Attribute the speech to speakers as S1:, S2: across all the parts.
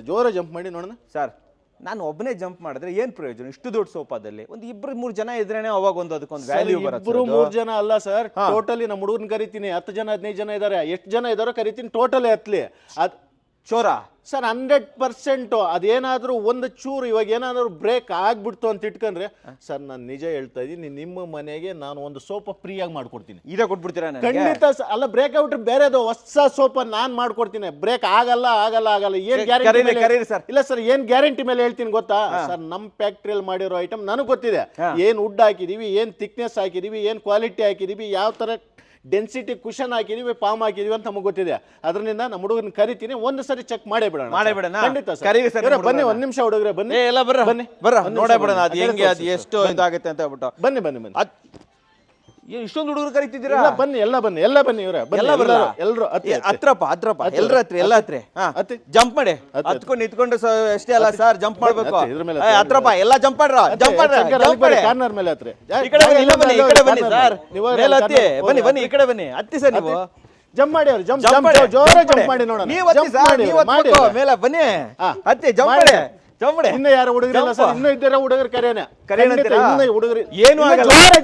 S1: ಜೋರ ಜಂಪ್ ಮಾಡಿ ನೋಡೋಣ
S2: ಸರ್. ನಾನು ಒಬ್ಬನೇ ಜಂಪ್ ಮಾಡಿದ್ರೆ ಏನ್ ಪ್ರಯೋಜನ? ಇಷ್ಟು ದೊಡ್ಡ ಸೋಫಾದಲ್ಲಿ ಒಂದು ಇಬ್ರು ಮೂರು ಜನ ಇದ್ರೇನೆ ಅವಾಗ ಅದಕ್ಕೊಂದು ವ್ಯಾಲ್ಯೂ ಬರುತ್ತೆ.
S1: ಇಬ್ರು ಮೂರು ಜನ ಅಲ್ಲ ಸರ್, ಟೋಟಲಿ ನಮ್ಮ ಹುಡುಗನ್ ಕರಿತೀನಿ. 10 ಜನ 15 ಜನ ಇದಾರೆ, ಎಷ್ಟು ಜನ ಇದಾರೋ ಕರಿತೀನಿ, ಟೋಟಲಿ ಹತ್ಲಿ. ಅದ್
S2: ಚೋರ
S1: ಸರ್ 100%. ಅದೇನಾದ್ರೂ ಒಂದು ಚೂರು ಇವಾಗ ಏನಾದ್ರು ಬ್ರೇಕ್ ಆಗ್ಬಿಡ್ತು ಅಂತ ಇಟ್ಕೊಂಡ್ರೆ ಸರ್ ನಾನು ನಿಜ ಹೇಳ್ತಾ ಇದೀನಿ, ನಿಮ್ಮ ಮನೆಗೆ ನಾನು ಒಂದು ಸೋಫಾ ಫ್ರೀ ಆಗಿ ಮಾಡ್ಕೊಡ್ತೀನಿ.
S2: ಇದೇ ಕೊಟ್ಬಿಡ್ತೀರಾ?
S1: ಖಂಡಿತ. ಅಲ್ಲ, ಬ್ರೇಕ್ ಆಗ್ಬಿಟ್ರೆ ಬೇರೆದು ಹೊಸ ಸೋಫಾ ನಾನ್ ಮಾಡ್ಕೊಡ್ತೀನಿ. ಬ್ರೇಕ್ ಆಗಲ್ಲ ಏನ್ ಗ್ಯಾರಂಟಿ
S2: ಸರ್?
S1: ಇಲ್ಲ ಸರ್, ಏನ್ ಗ್ಯಾರಂಟಿ ಮೇಲೆ ಹೇಳ್ತೀನಿ ಗೊತ್ತಾ ಸರ್? ನಮ್ ಫ್ಯಾಕ್ಟ್ರಿಯಲ್ಲಿ ಮಾಡಿರೋ ಐಟಮ್ ನನಗೆ ಗೊತ್ತಿದೆ. ಏನ್ ವುಡ್ ಹಾಕಿದೀವಿ, ಏನ್ ಥಿಕ್ನೆಸ್ ಹಾಕಿದೀವಿ, ಏನ್ ಕ್ವಾಲಿಟಿ ಹಾಕಿದೀವಿ, ಯಾವ ತರ ಡೆನ್ಸಿಟಿ ಕುಷನ್ ಹಾಕಿದೀವಿ, ಪಾಮ್ ಹಾಕಿದೀವಿ ಅಂತ ನಮಗೆ ಗೊತ್ತಿದೆ. ಅದರಿಂದ ನಮ್ಮ ಹುಡುಗನ ಕರಿತೀನಿ, ಒಂದು ಸರಿ ಚೆಕ್ ಮಾಡೇ ಬಿಡೋಣ. ಖಂಡಿತ ಸರ್. ಬನ್ನಿ, ಒಂದ್ ನಿಮಿಷ ಹುಡುಗರೆ ಬನ್ನಿ.
S2: ಎಲ್ಲ ಬರ್ರ ನೋಡೇ ಬಿಡೋಣ ಅದು ಹೆಂಗೆ, ಅದು ಎಷ್ಟು ಇದಾಗುತ್ತೆ ಅಂತ ಹೇಳ್ಬಿಟ್ಟು.
S1: ಬನ್ನಿ.
S2: ಇಷ್ಟೊಂದು ಹುಡುಗರು ಕರಿತಿದ್ದೀರಾ?
S1: ಬನ್ನಿ, ಎಲ್ಲ ಬನ್ನಿ ಇವರೇ, ಎಲ್ಲರೂ
S2: ಹತ್ರಪ್ಪ ಎಲ್ಲ ಹತ್ರ ಜಂಪ್ ಮಾಡಿ. ಹತ್ಕೊಂಡು ನಿಂತ್ಕೊಂಡು ಅಷ್ಟೇ ಅಲ್ಲ ಸರ್, ಜಂಪ್ ಮಾಡ್ಬೇಕು. ಹತ್ರಪ್ಪ ಎಲ್ಲ ಜಂಪ್ ಮಾಡ್ರ.
S1: ಕಾರ್ನರ್ ಮೇಲೆ ಹತ್ರ.
S2: ಈ ಕಡೆ ಬನ್ನಿ ಸರ್, ಮೇಲೆ ಹತ್ತಿ. ಬನ್ನಿ ಈ ಕಡೆ ಬನ್ನಿ, ಹತ್ತಿ ಸರ್. ನೀವು
S1: ಜಂಪ್ ಮಾಡಿ, ಜೋರ ಜಂಪ್ ಮಾಡಿ ನೋಡೋಣ.
S2: ಮೇಲೆ ಬನ್ನಿ, ಹತ್ತಿ ಜಂಪ್ ಮಾಡಿ.
S1: ಇನ್ನು ಯಾರು ಹುಡುಗರಿಲ್ಲ ಸರ್, ಇನ್ನೂ ಇದ್ದಾರೆ ಹುಡುಗರು ಕರೆಯೋಣ. ಹುಡುಗರು
S2: ಏನು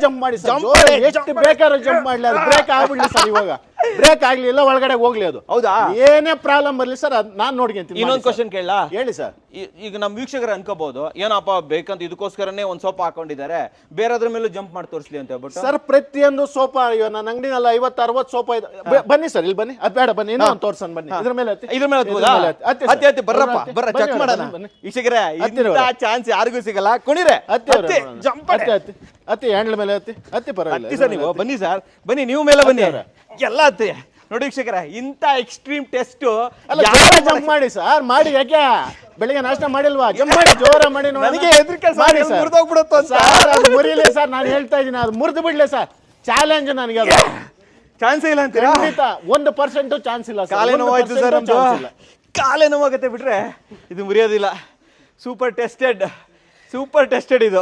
S1: ಜಂಪ್ ಮಾಡಿ ಸರ್, ಎಷ್ಟು ಬೇಕಾದ್ರೂ ಜಂಪ್ ಮಾಡ್ಲಿ, ಅದು ಬ್ರೇಕ್ ಆಗ್ಬಿಡ್ಲಿ ಸರ್. ಇವಾಗ ಬ್ರೇಕ್ ಆಗ್ಲಿಲ್ಲ, ಒಳಗಡೆ ಹೋಗ್ಲಿ. ಅದು
S2: ಹೌದಾ?
S1: ಏನೇ ಪ್ರಾಬ್ಲಮ್ ಬರ್ಲಿ ಸರ್, ನಾನ್ ನೋಡ್ಕೊಂತೀನಿ.
S2: ಇನ್ನೊಂದು ಕ್ವಶನ್ ಕೇಳಲಾ?
S1: ಹೇಳಿ ಸರ್.
S2: ಈಗ ನಮ್ ವೀಕ್ಷಕರು ಅನ್ಕೋಬಹುದು, ಏನಪ್ಪ ಬೇಕಂತ ಇದಕ್ಕೋಸ್ಕರನೇ ಒಂದ್ ಸೋಫಾ ಹಾಕೊಂಡಿದ್ದಾರೆ, ಬೇರೆದ್ರ ಮೇಲೂ ಜಂಪ್ ಮಾಡಿ ತೋರಿಸ್ಲಿ ಅಂತ ಹೇಳ್ಬಿಟ್ಟು.
S1: ಸರ್ ಪ್ರತಿಯೊಂದು ಸೋಫಾ ಇವಾಗ ನನ್ನ ಅಂಗಡಿನಲ್ಲ 50-60 ಸೋಫಾ ಇದೆ. ಬನ್ನಿ ಸರ್, ಇಲ್ಲಿ ಬನ್ನಿ. ಅದು ಬೇಡ, ಬನ್ನಿ, ಇನ್ನೊಂದು ತೋರ್ಸನ್. ಬನ್ನಿ, ಇದ್ರ ಮೇಲೆ
S2: ಹತ್ತಿ ಬರ್ರಪ್ಪ, ಚೆಕ್ ಮಾಡೋಣ. ವೀಕ್ಷಕರೇ, ಚಾನ್ಸ್ ಯಾರಿಗೂ ಸಿಗಲ್ಲ. ಕುಣಿರೆ ಜಂಪ್
S1: ಹತ್ತಿ, ಹ್ಯಾಂಡಲ್ ಮೇಲೆ ಹತ್ತಿ ಪರವಾಗಿಲ್ಲ.
S2: ಹತ್ತಿ ಸರ್, ನೀವು ಬನ್ನಿ ಸರ್, ಬನ್ನಿ, ನೀವು ಮೇಲೆ ಬನ್ನಿ. ಎಲ್ಲ ಹತ್ತಿ ನೋಡಿ ವೀಕ್ಷಕರೇ, ಇಂತ ಎಕ್ಸ್ಟ್ರೀಮ್ ಟೆಸ್ಟ್
S1: ಜಂಪ್ ಮಾಡಿ ಸರ್, ಮಾಡಿ. ಯಾಕೆ ಬೆಳಿಗ್ಗೆ ನಾಷ್ಟ ಮಾಡಿಲ್ವಾ? ಜಂಪ್ ಮಾಡಿ, ಜೋರ ಮಾಡಿ.
S2: ನನಗೆ ಹೆದರಿಕೆ ಸರ್, ಮುರಿದೋಗ್ಬಿಡುತ್ತೋ
S1: ಸರ್. ಅದು ಮುರಿಲಿ ಸರ್, ನಾನು ಹೇಳ್ತಾ ಇದ್ದೀನಿ, ಅದು ಮುರಿದು ಬಿಡ್ಲಿ ಸರ್. ಚಾಲೆಂಜ್ ನನಗೆ, ಅದು
S2: ಚಾನ್ಸ್ ಇಲ್ಲ ಅಂತೀರಾ?
S1: 1% ಚಾನ್ಸ್ ಇಲ್ಲ.
S2: ಕಾಲೇ ನೋವಾಯ್ತು ಸರ್, ಕಾಲೇ ನೋವಾಗುತ್ತೆ ಬಿಟ್ರೆ ಇದು ಮುರಿಯೋದಿಲ್ಲ. ಸೂಪರ್ ಟೆಸ್ಟೆಡ್ ಇದು.